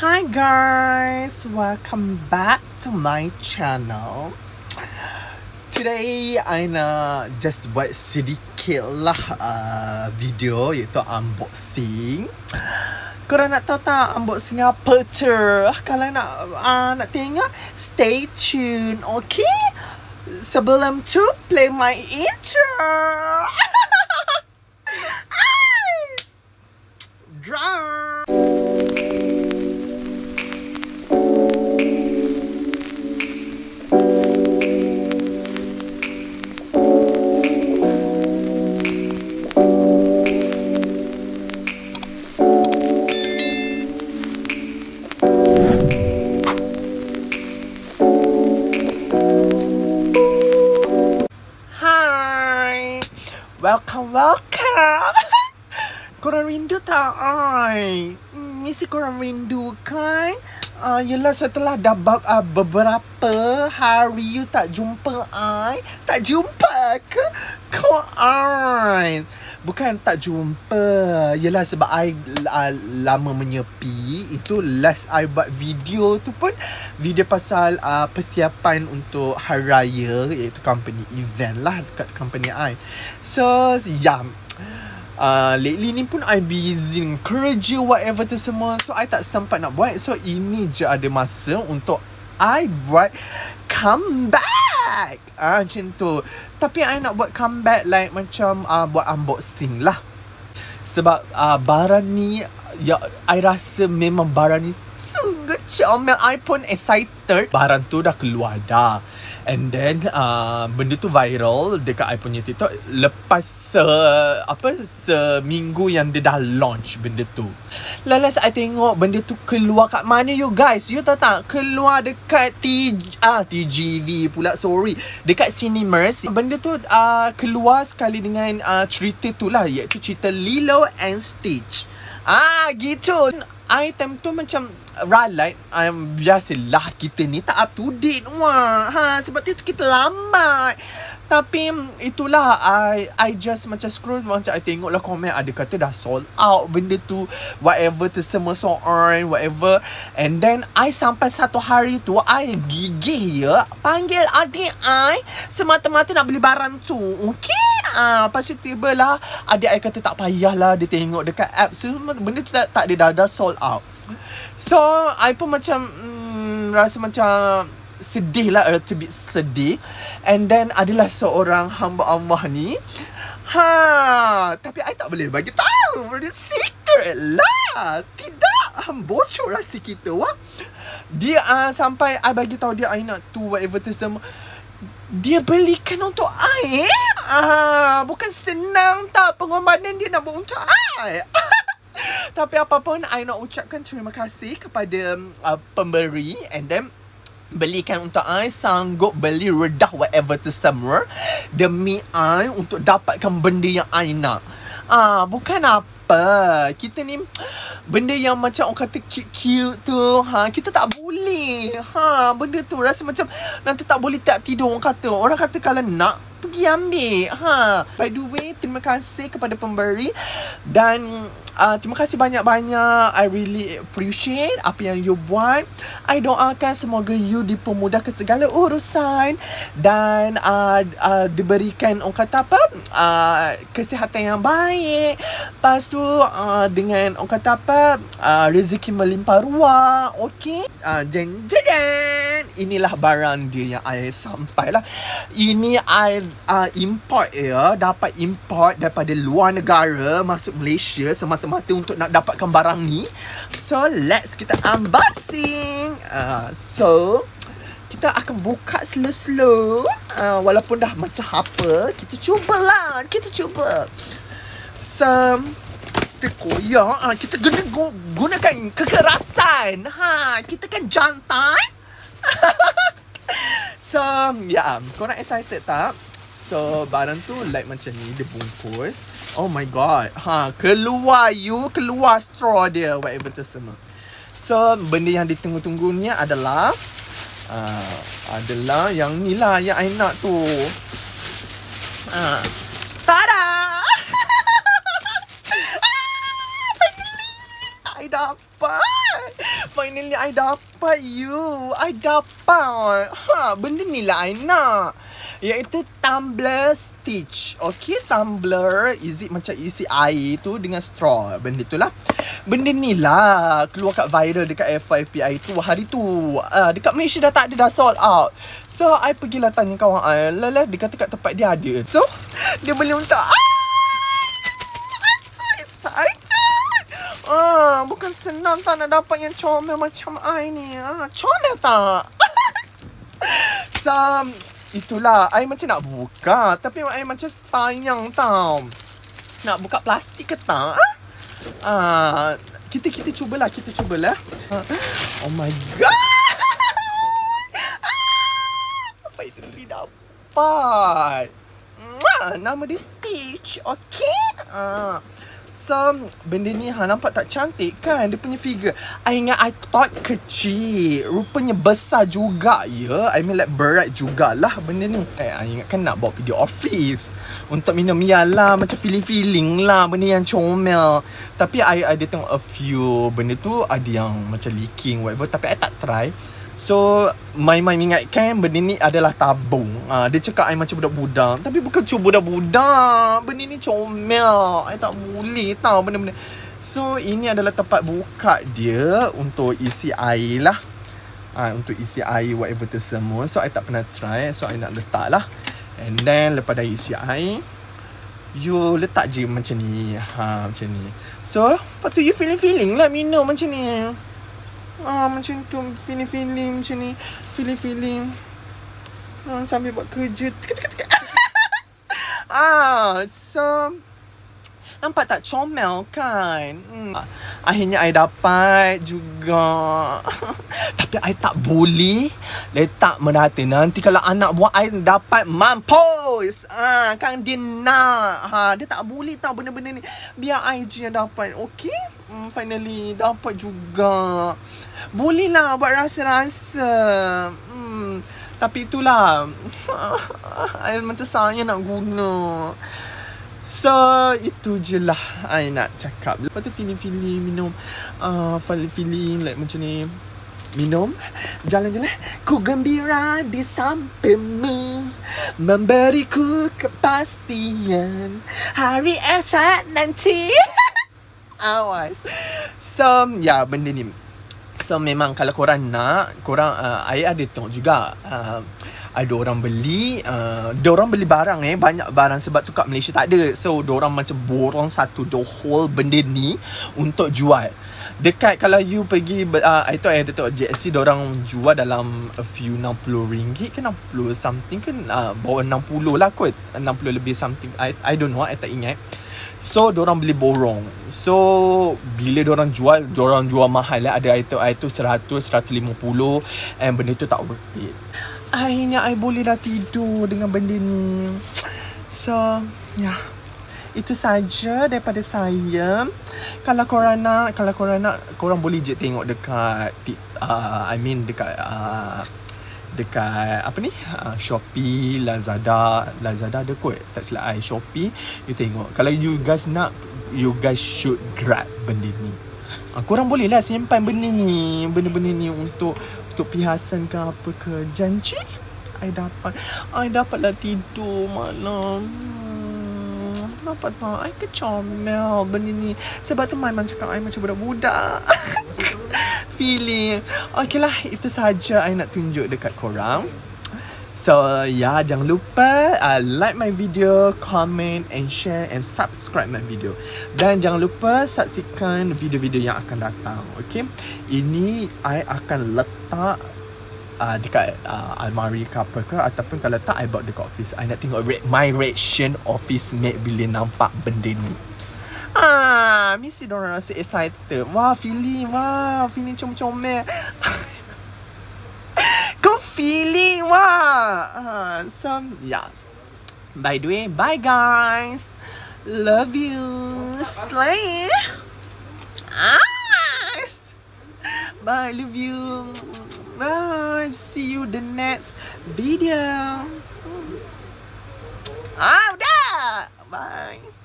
Hi guys, welcome back to my channel. Today I nak just buat sedikit lah video iaitu unboxing. Korang nak tahu tak unboxing apa tu? Kalau nak tengok, stay tune, okay? Sebelum tu, play my intro. Drum. Welcome. Korang rindu tak ai? Mesti korang rindu kan? Yelah setelah dah beberapa hari you tak jumpa ai. Tak jumpa ke? Kau ai? Bukan tak jumpa. Yelah sebab I lama menyepi. Itu last I buat video tu pun video pasal persiapan untuk hari raya, iaitu company event lah dekat company I. So yeah, lately ni pun I busy kerja whatever tu semua. So I tak sempat nak buat. So ini je ada masa untuk I buat comeback. Macam tu. Tapi I nak buat comeback like macam buat unboxing lah. Sebab barang ni ya, I rasa memang barang ni sungguh comel. I pun excited. Barang tu dah keluar dah. And then benda tu viral dekat I punya TikTok lepas seminggu yang dia dah launch benda tu. Last I tengok benda tu keluar kat mana you guys? You tahu tak? Keluar dekat TGV pula, sorry. Dekat Cinemas. Benda tu keluar sekali dengan cerita tu lah, iaitu cerita Lilo and Stitch. Gitu. Item tu macam ralat. Biasalah kita ni tak up to date sebab tu kita lambat. Tapi itulah I just macam scroll, macam I tengok lah komen ada kata dah sold out benda tu, whatever tu semua, so on whatever. And then I sampai satu hari tu I gigih ya panggil adik I semata-mata nak beli barang tu. Okay. Lepas tu tibalah adik I kata tak payahlah, dia tengok dekat app semua benda tu tak dia dah sold out. So I pun macam rasa macam sedih lah, a little bit sedih. And then adalah seorang hamba Allah ni, tapi I tak boleh bagi tahu, dia secret lah, tidak bocor rahsia kita. Dia sampai I bagi tahu dia I nak tu whatever tu semua, dia belikan untuk I. Bukan senang tak pengorbanan dia nak buat untuk I. Tapi apapun, I nak ucapkan terima kasih kepada pemberi. And then belikan untuk I, sanggup beli redah whatever tu semua demi I untuk dapatkan benda yang I nak. Bukan apa, kita ni benda yang macam orang kata cute tu, kita tak boleh. Benda tu rasa macam nanti tak boleh tak tidur. Orang kata kalau nak pergi ambil. By the way, terima kasih kepada pemberi. Dan terima kasih banyak-banyak. I really appreciate apa yang you buat. I doakan semoga you dipermudahkan segala urusan dan diberikan orang kata apa, kesihatan yang baik. Lepas tu dengan orang kata apa, rezeki melimpah ruah. Okay. Inilah barang dia yang I sampai lah. Ini I import ya. Dapat import daripada luar negara masuk Malaysia semata-mata untuk nak dapatkan barang ni. So let's kita unboxing. So kita akan buka slow-slow. Walaupun dah macam apa, kita cubalah. Kita cuba. So kita koyak. Kita gunakan kekerasan. Kita kan jantan. So yeah, korang excited tak? So barang tu like macam ni dia bungkus. Oh my god. Keluar straw dia whatever tu semua. So benda yang ditunggu-tunggu ni adalah yang ni lah yang I nak tu. Tada! Finally I dapat. finally I dapat you. I dapat. Benda ni lah I nak. Iaitu tumbler stitch. Okay, tumbler macam isi air tu dengan straw. Benda tu lah. Benda ni lah keluar kat viral dekat FYPI tu hari tu. Dekat Malaysia dah tak ada, dah sold out. So, I pergilah tanya kawan I. Lelah, dia kata kat tempat dia ada. So, dia boleh untuk I'm so excited. Bukan senang tak nak dapat yang comel macam I ni. Comel tak? So, itulah. I macam nak buka. Tapi I macam sayang tau. Nak buka plastik ke tak? Kita cubalah. Oh my god. Finally dapat. Nama dia Stitch. Okay. So, benda ni nampak tak cantik kan? Dia punya figure. I ingat I thought kecil. Rupanya besar juga ya. I mean like berat jugalah benda ni. I ingat kan nak bawa pergi office untuk minum. Yalah, macam feeling lah benda yang comel. Tapi I ada tengok a few. Benda tu ada yang macam leaking whatever. Tapi I tak try. So, Mai ingatkan benda ni adalah tabung. Dia cakap I macam budak-budak. Tapi bukan cuma budak-budak. Benda ni comel. I tak boleh tahu benda-benda. So, ini adalah tempat buka dia untuk isi air lah. Untuk isi air whatever tu semua. So, I tak pernah try. So, I nak letak lah. And then, lepas dah isi air, you letak je macam ni. Macam ni. So, lepas tu you feeling lah minum macam ni. Macam tu. Feeling macam ni. Feeling sambil buat kerja. So, nampak tak comel kan? Akhirnya I dapat juga. Tapi I tak boleh letak merata. Nanti kalau anak buat I dapat mampus. Kan dia nak. Dia tak boleh tahu benda-benda ni. Biar I je yang dapat. Okay? Finally dapat juga. Boleh lah buat rasa-rasa. Tapi itulah. I macam sayang nak guna. So, itu je lah I nak cakap. Lepas tu feeling minum. Feeling like macam ni. Minum. Jalan-jalan. Ku gembira di sampingmu. Memberiku kepastian. Hari esok nanti. Awas. So, ya benda ni. So, memang kalau korang nak, I ada tengok juga. Ada orang beli barang banyak barang sebab tu kat Malaysia tak ada. So, diorang macam borong satu the whole benda ni untuk jual. Dekat kalau you pergi I tahu ada tengok JSC diorang jual dalam a few RM60 ke 60 something ke bawah 60 lah kot. 60 lebih something. I don't know, I tak ingat. So, diorang beli borong. So, bila diorang jual mahal lah. Ada itu 100, 150 and benda tu tak worth it. Akhirnya I boleh dah tidur dengan benda ni. So, ya. Itu saja daripada saya. Kalau korang nak, korang boleh je tengok dekat dekat apa ni? Shopee, Lazada ada kot. Tak silap I, Shopee. You tengok. Kalau you guys nak, you guys should grab benda ni. Korang boleh lah simpan benda ni. Benda-benda ni untuk perhiasan ke apa ke. Janji I dapatlah tidur malam. Nampak tak? I kecomel benda ni. Sebab tu Maiman cakap I macam budak-budak. Feeling. Okay lah, itu sahaja I nak tunjuk dekat korang. So, jangan lupa like my video, comment and share and subscribe my video. Dan jangan lupa saksikan video-video yang akan datang. Okay? Ini I akan letak dekat almari ke apa ke, ataupun kalau tak I bawa dekat office. I nak tengok my reaction office mate bila nampak benda ni. Mesti diorang rasa excited. Feeling comel-comel. Kau feeling So, by the way, bye guys. Love you. Slay. Bye, love you. Bye. See you the next video. Udah. Bye.